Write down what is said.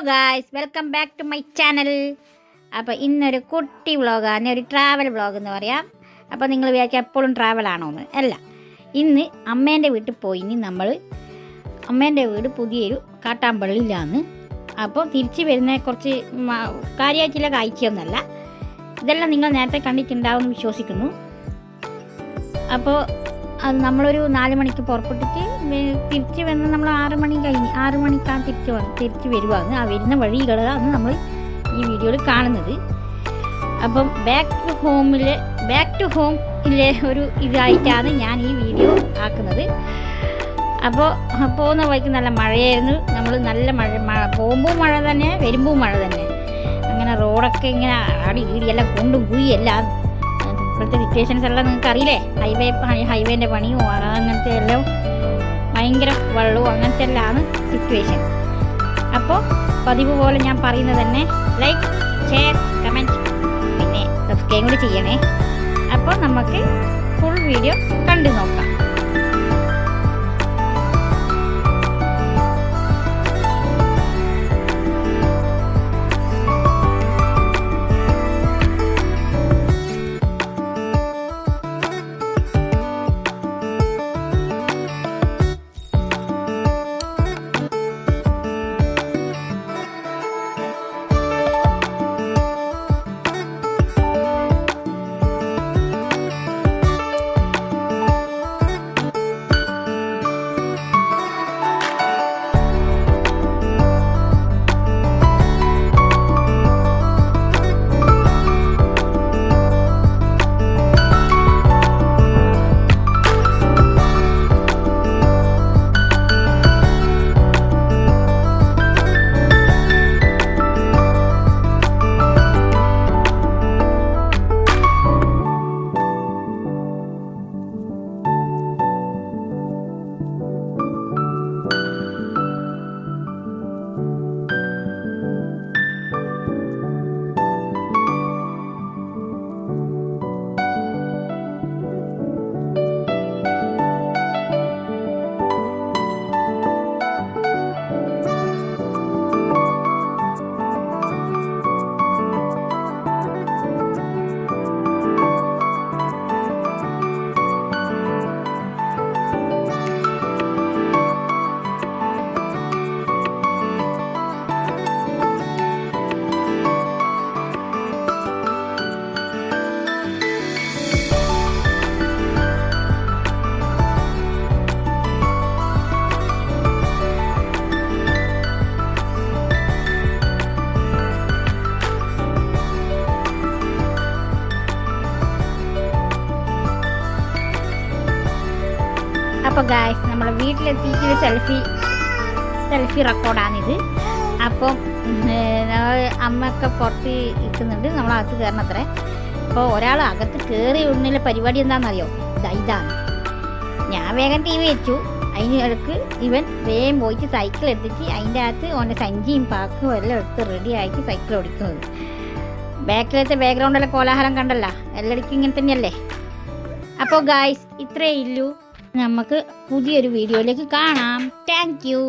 Guys, welcome back to my channel. അപ്പോൾ ഇന്നൊരു കുട്ടി വ്ളോഗാണ്, ഒരു ട്രാവൽ വ്ളോഗ് എന്ന് പറയാം. അപ്പോൾ നിങ്ങൾ വിചാരിക്കുക എപ്പോഴും ട്രാവലാണോ എന്ന്. അല്ല, ഇന്ന് അമ്മേൻ്റെ വീട്ടിൽ പോയി. ഇനി നമ്മൾ അമ്മേൻ്റെ വീട് പുതിയൊരു കാട്ടാമ്പള്ളിയിലാണ്. അപ്പോൾ തിരിച്ച് വരുന്ന കുറച്ച് കാര്യമായിട്ടുള്ള കാഴ്ചയൊന്നുമല്ല. ഇതെല്ലാം നിങ്ങൾ നേരത്തെ കണ്ടിട്ടുണ്ടാവുമെന്ന് വിശ്വസിക്കുന്നു. അപ്പോൾ അത് നമ്മളൊരു 4 മണിക്ക് പുറപ്പെട്ടിട്ട് തിരിച്ച് വന്ന് നമ്മൾ 6 മണിക്കാണ് തിരിച്ച് വരുവാണ്. ആ വരുന്ന വഴികളാണ് നമ്മൾ ഈ വീഡിയോയിൽ കാണുന്നത്. അപ്പം ബാക്ക് ടു ഹോമിലെ ഒരു ഇതായിട്ടാണ് ഞാൻ ഈ വീഡിയോ ആക്കുന്നത്. അപ്പോൾ പോകുന്ന വഴിക്ക് നല്ല മഴയായിരുന്നു. നമ്മൾ നല്ല മഴ പോകുമ്പോൾ മഴ തന്നെ, വരുമ്പോൾ മഴ തന്നെ. അങ്ങനെ റോഡൊക്കെ ഇങ്ങനെ ആടി ഈടിയെല്ലാം കുണ്ടും കുഴിയെല്ലാം. ഇപ്പോഴത്തെ സിറ്റുവേഷൻസ് എല്ലാം നിങ്ങൾക്ക് അറിയില്ലേ. ഹൈവേൻ്റെ പണിയും അങ്ങനത്തെ എല്ലാം ഭയങ്കര വെള്ളവും അങ്ങനത്തെ എല്ലാമാണ് സിറ്റുവേഷൻ. അപ്പോൾ പതിവ് പോലെ ഞാൻ പറയുന്നത് തന്നെ, ലൈക്ക്, ഷെയർ, കമൻറ്റ്, പിന്നെ സബ്സ്ക്രൈബ് കൂടി ചെയ്യണേ. അപ്പോൾ നമുക്ക് ഫുൾ വീഡിയോ കണ്ടു നോക്കാം. അപ്പോൾ ഗായ്സ്, നമ്മളെ വീട്ടിലെത്തിയിട്ട് സെൽഫി റെക്കോർഡാണിത്. അപ്പം അമ്മയൊക്കെ പുറത്ത് ഇരിക്കുന്നുണ്ട്, നമ്മളകത്ത് കയറണത്രേ. അപ്പോൾ ഒരാൾ അകത്ത് കയറി ഉള്ളിലെ പരിപാടി എന്താണെന്നറിയോ? ഇതാണ്. ഞാൻ വേഗം TV വെച്ചു. അതിന് ഇടയ്ക്ക് ഇവൻ വേഗം പോയിട്ട് സൈക്കിൾ എടുത്തിട്ട് അതിൻ്റെ അകത്ത് ഓൻ്റെ സഞ്ചിയും പാക്കും എല്ലാം എടുത്ത് റെഡി ആക്കി സൈക്കിൾ ഓടിക്കുന്നത്. ബാക്കിലത്തെ ബാക്ക്ഗ്രൗണ്ടിലെ കോലാഹലം കണ്ടല്ലോ, എല്ലായിടയ്ക്കും ഇങ്ങനെ തന്നെയല്ലേ. അപ്പോൾ ഗായ്സ്, ഇത്രയേ ഉള്ളൂ. നമുക്ക് പുതിയൊരു വീഡിയോയിലേക്ക് കാണാം. Thank you.